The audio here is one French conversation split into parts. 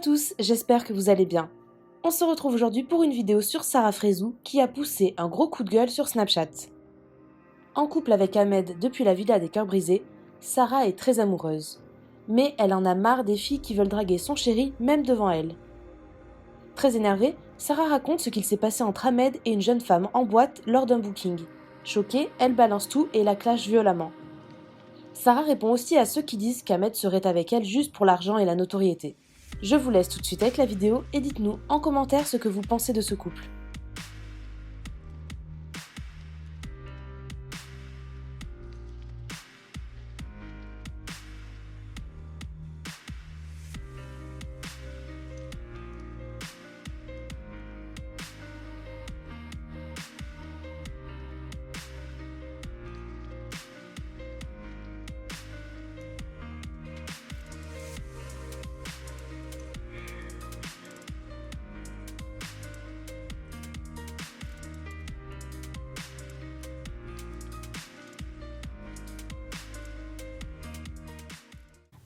tous, j'espère que vous allez bien. On se retrouve aujourd'hui pour une vidéo sur Sarah Frézou qui a poussé un gros coup de gueule sur Snapchat. En couple avec Ahmed depuis la villa des cœurs brisés, Sarah est très amoureuse. Mais elle en a marre des filles qui veulent draguer son chéri même devant elle. Très énervée, Sarah raconte ce qu'il s'est passé entre Ahmed et une jeune femme en boîte lors d'un booking. Choquée, elle balance tout et la clash violemment. Sarah répond aussi à ceux qui disent qu'Ahmed serait avec elle juste pour l'argent et la notoriété. Je vous laisse tout de suite avec la vidéo et dites-nous en commentaire ce que vous pensez de ce couple.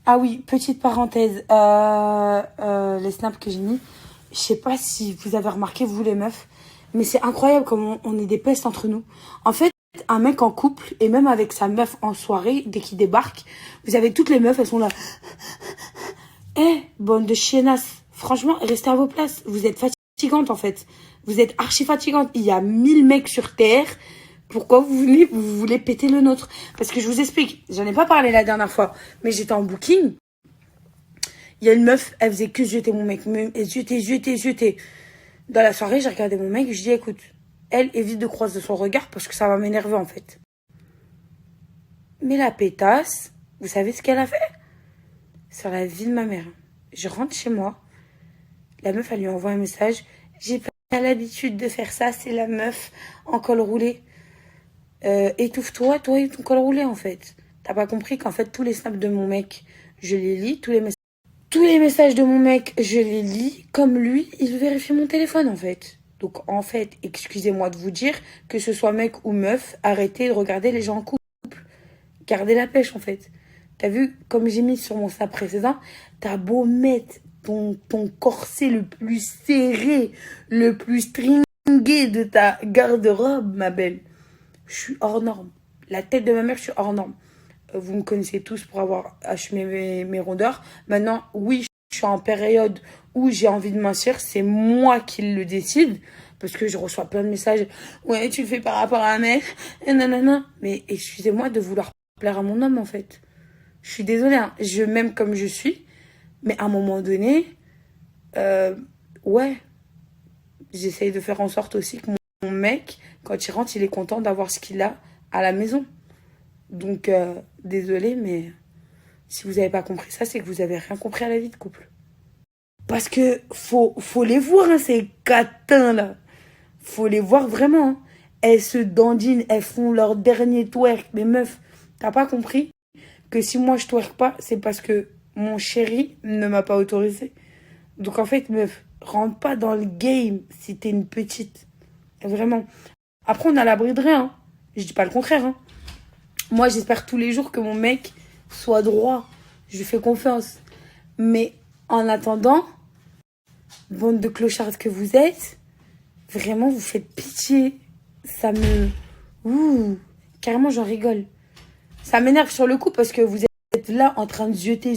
Ah oui, petite parenthèse, les snaps que j'ai mis, je sais pas si vous avez remarqué, vous les meufs, mais c'est incroyable comme on est des pestes entre nous. En fait, un mec en couple, et même avec sa meuf en soirée, dès qu'il débarque, vous avez toutes les meufs, elles sont là. Bande de chiennasses, franchement, restez à vos places, vous êtes fatigantes en fait. Vous êtes archi fatigantes, il y a 1000 mecs sur Terre. Pourquoi vous voulez péter le nôtre? Parce que je vous explique, j'en ai pas parlé la dernière fois, mais j'étais en booking. Il y a une meuf, elle faisait que jeter mon mec. Jeter. Dans la soirée, j'ai regardé mon mec, je dis écoute, elle évite de croiser son regard parce que ça va m'énerver en fait. Mais la pétasse, vous savez ce qu'elle a fait? Sur la vie de ma mère. Je rentre chez moi, la meuf, elle lui envoie un message. J'ai pas l'habitude de faire ça, c'est la meuf en col roulé. Étouffe-toi, toi et ton col roulé en fait. T'as pas compris qu'en fait tous les snaps de mon mec, je les lis, tous les messages de mon mec, je les lis, comme lui, il vérifie mon téléphone en fait. Donc en fait, excusez-moi de vous dire, que ce soit mec ou meuf, arrêtez de regarder les gens en couple. Gardez la pêche en fait. T'as vu, comme j'ai mis sur mon snap précédent, t'as beau mettre ton corset le plus serré, le plus stringé de ta garde-robe, ma belle. Je suis hors norme. La tête de ma mère, je suis hors norme. Vous me connaissez tous pour avoir achevé mes rondeurs. Maintenant, oui, je suis en période où j'ai envie de mincir. C'est moi qui le décide. Parce que je reçois plein de messages. Ouais, tu le fais par rapport à un mec. Et nanana. Mais excusez-moi de vouloir plaire à mon homme, en fait. Je suis désolée. Hein. Je m'aime comme je suis. Mais à un moment donné, ouais. J'essaye de faire en sorte aussi que mon mec, quand il rentre, il est content d'avoir ce qu'il a à la maison. Donc, désolé, mais si vous n'avez pas compris ça, c'est que vous n'avez rien compris à la vie de couple. Parce que faut les voir, hein, ces catins là. Faut les voir vraiment. Hein. Elles se dandinent, elles font leur dernier twerk. Mais meuf, t'as pas compris que si moi je twerk pas, c'est parce que mon chéri ne m'a pas autorisé. Donc en fait, meuf, rentre pas dans le game si t'es une petite. Vraiment. Après, on a l'abri de rien. Hein. Je dis pas le contraire. Hein. Moi, j'espère tous les jours que mon mec soit droit. Je lui fais confiance. Mais en attendant, bande de clochards que vous êtes, vraiment, vous faites pitié. Ça me... Ouh, carrément, j'en rigole. Ça m'énerve sur le coup parce que vous êtes là en train de jeter.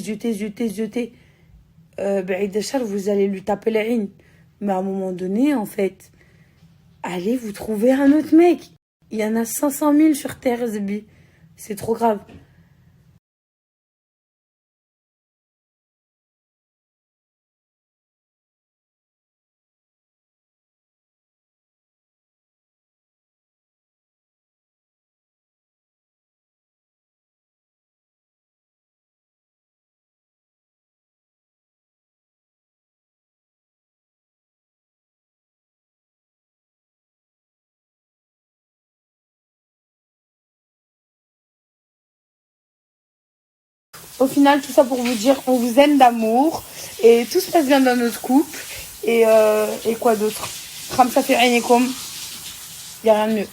Charles, vous allez lui taper la haine. Mais à un moment donné, en fait, allez vous trouver un autre mec. Il y en a 500 000 sur Terre, Zbi. C'est trop grave. Au final, tout ça pour vous dire, on vous aime d'amour et tout se passe bien dans notre couple. Et quoi d'autre? Khamsa fi aynikum. Il n'y a rien de mieux.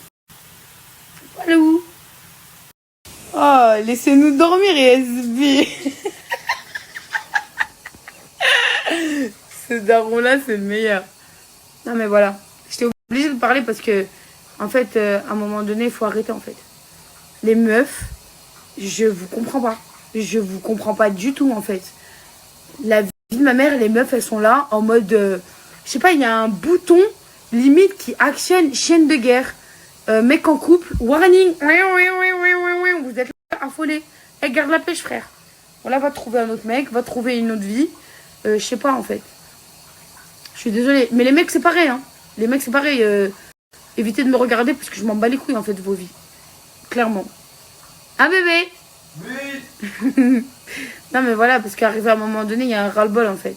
Voilà où? Oh, laissez-nous dormir, SB. Ce daron-là, c'est le meilleur. Non, mais voilà. J'étais obligée de parler parce que, en fait, à un moment donné, il faut arrêter, en fait. Les meufs, je vous comprends pas. Je vous comprends pas du tout, en fait. La vie de ma mère, les meufs, elles sont là en mode... je sais pas, il y a un bouton, limite, qui actionne chaîne de guerre. Mec en couple, warning. Vous êtes là, affolés. Elle garde la pêche, frère. Voilà, va trouver un autre mec, va trouver une autre vie. Je sais pas, en fait. Je suis désolée. Mais les mecs, c'est pareil, hein. Les mecs, c'est pareil. Évitez de me regarder parce que je m'en bats les couilles, en fait, de vos vies. Clairement. Ah, bébé? Oui. Non, mais voilà, parce qu'arrivé à un moment donné, il y a un ras-le-bol, en fait.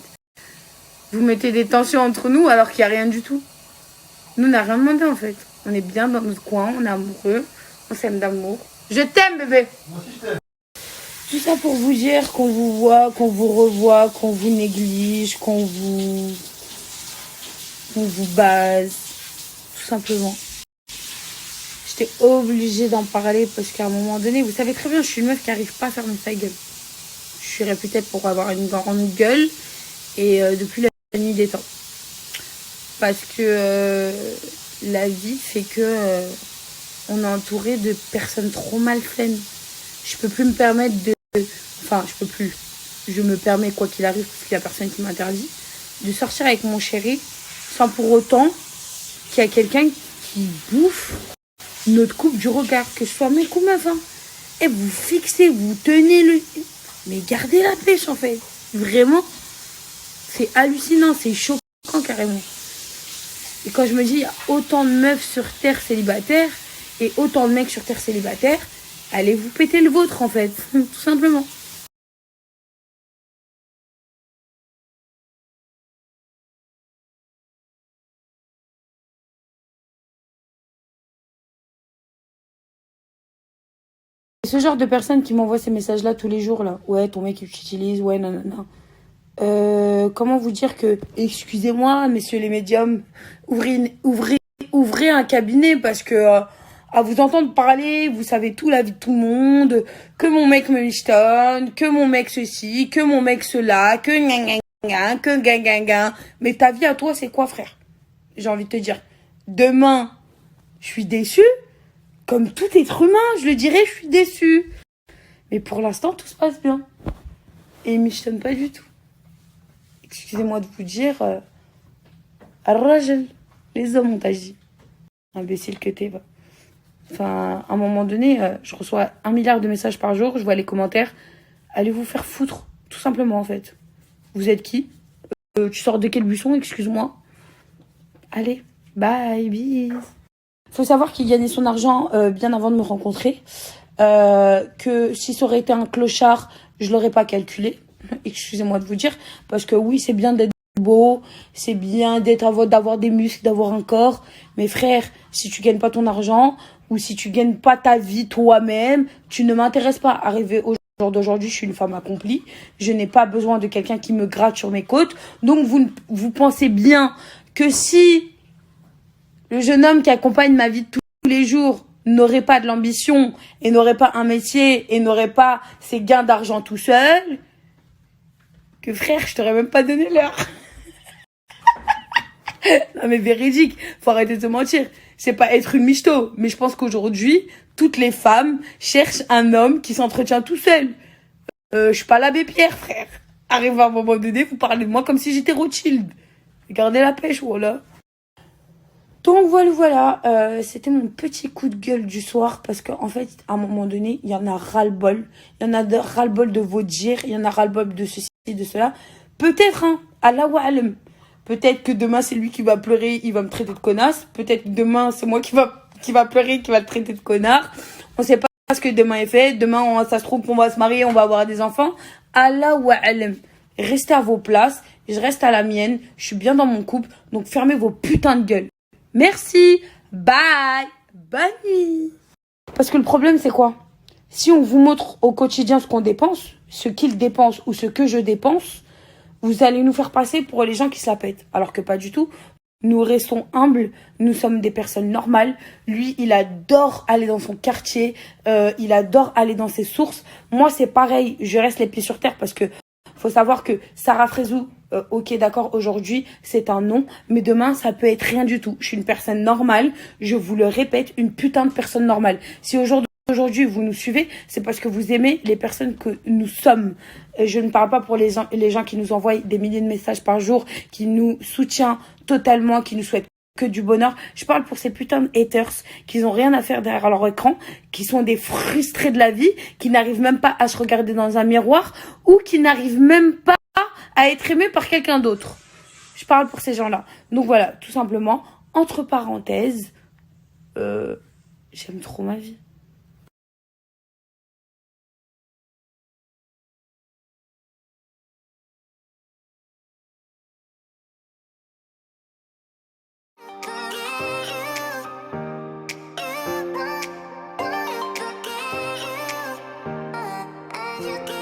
Vous mettez des tensions entre nous alors qu'il n'y a rien du tout. Nous, on n'a rien demandé, en fait. On est bien dans notre coin, on est amoureux, on s'aime d'amour. Je t'aime, bébé. Moi aussi, je t'aime. Tout ça pour vous dire qu'on vous voit, qu'on vous revoit, qu'on vous néglige, qu'on vous base. Tout simplement. J'étais obligée d'en parler parce qu'à un moment donné, vous savez très bien, je suis une meuf qui n'arrive pas à fermer sa gueule. Je suis réputée pour avoir une grande gueule et depuis la nuit des temps. Parce que la vie fait que on est entouré de personnes trop malsaines. Je peux plus me permettre de... Enfin, je peux plus. Je me permets, quoi qu'il arrive, parce qu'il y a personne qui m'interdit, de sortir avec mon chéri sans pour autant qu'il y a quelqu'un qui bouffe notre couple du regard, que ce soit mec ou meuf. Hein. Et vous fixez, vous tenez le... Mais gardez la pêche, en fait. Vraiment, c'est hallucinant, c'est choquant, carrément. Et quand je me dis, il y a autant de meufs sur Terre célibataires et autant de mecs sur Terre célibataires, allez vous péter le vôtre, en fait. Tout simplement. Ce genre de personnes qui m'envoient ces messages-là tous les jours, là. Ouais, ton mec, il t'utilise, ouais, nanana. Comment vous dire que, excusez-moi, messieurs les médiums, ouvrez un cabinet parce que, à vous entendre parler, vous savez tout la vie de tout le monde, que mon mec me michetonne, que mon mec ceci, que mon mec cela, que que gna. Mais ta vie à toi, c'est quoi, frère? J'ai envie de te dire. Demain, je suis déçue. Comme tout être humain, je le dirais, je suis déçue. Mais pour l'instant, tout se passe bien. Et il ne michetonne pas du tout. Excusez-moi de vous dire, Rajel, les hommes ont agi. Imbécile que t'es, va. Enfin, à un moment donné, je reçois 1 milliard de messages par jour, je vois les commentaires. Allez vous faire foutre, tout simplement, en fait. Vous êtes qui? Tu sors de quel buisson, excuse-moi? Allez, bye, bis. Faut savoir qu'il gagnait son argent bien avant de me rencontrer. Que si ça aurait été un clochard, je l'aurais pas calculé. Excusez-moi de vous dire. Parce que oui, c'est bien d'être beau, c'est bien d'avoir des muscles, d'avoir un corps. Mais frère, si tu gagnes pas ton argent ou si tu gagnes pas ta vie toi-même, tu ne m'intéresses pas. Arrivé au jour d'aujourd'hui, je suis une femme accomplie. Je n'ai pas besoin de quelqu'un qui me gratte sur mes côtes. Donc vous pensez bien que si le jeune homme qui accompagne ma vie de tous les jours n'aurait pas de l'ambition et n'aurait pas un métier et n'aurait pas ses gains d'argent tout seul, que frère, je t'aurais même pas donné l'heure. Non mais véridique, faut arrêter de se mentir. C'est pas être une michto, mais je pense qu'aujourd'hui, toutes les femmes cherchent un homme qui s'entretient tout seul. Je suis pas l'abbé Pierre, frère. Arrive à un moment donné, vous parlez de moi comme si j'étais Rothschild. Gardez la pêche, voilà. Donc voilà, c'était mon petit coup de gueule du soir parce qu'en fait, à un moment donné, il y en a ras-le-bol. Il y en a ras-le-bol de vos dires, il y en a ras-le-bol de ceci, de cela. Peut-être, hein, Allahu a'lam. Peut-être que demain, c'est lui qui va pleurer, il va me traiter de connasse. Peut-être que demain, c'est moi qui va pleurer, qui va le traiter de connard. On sait pas ce que demain est fait. Demain, ça se trouve qu'on va se marier, on va avoir des enfants. Allahu a'lam. Restez à vos places, je reste à la mienne, je suis bien dans mon couple, donc fermez vos putains de gueules. Merci, bye, bonne nuit. Parce que le problème, c'est quoi? Si on vous montre au quotidien ce qu'on dépense, ce qu'il dépense ou ce que je dépense, vous allez nous faire passer pour les gens qui se la pètent. Alors que pas du tout. Nous restons humbles, nous sommes des personnes normales. Lui, il adore aller dans son quartier, il adore aller dans ses sources. Moi, c'est pareil, je reste les pieds sur terre parce que Faut savoir que Sarah Frézou, ok, d'accord, aujourd'hui, c'est un nom, mais demain, ça peut être rien du tout. Je suis une personne normale, je vous le répète, une putain de personne normale. Si aujourd'hui vous nous suivez, c'est parce que vous aimez les personnes que nous sommes. Et je ne parle pas pour les gens qui nous envoient des milliers de messages par jour, qui nous soutiennent totalement, qui nous souhaitent que du bonheur. Je parle pour ces putains de haters qui n'ont rien à faire derrière leur écran, qui sont des frustrés de la vie, qui n'arrivent même pas à se regarder dans un miroir ou qui n'arrivent même pas à être aimés par quelqu'un d'autre. Je parle pour ces gens-là. Donc voilà, tout simplement, entre parenthèses, j'aime trop ma vie. You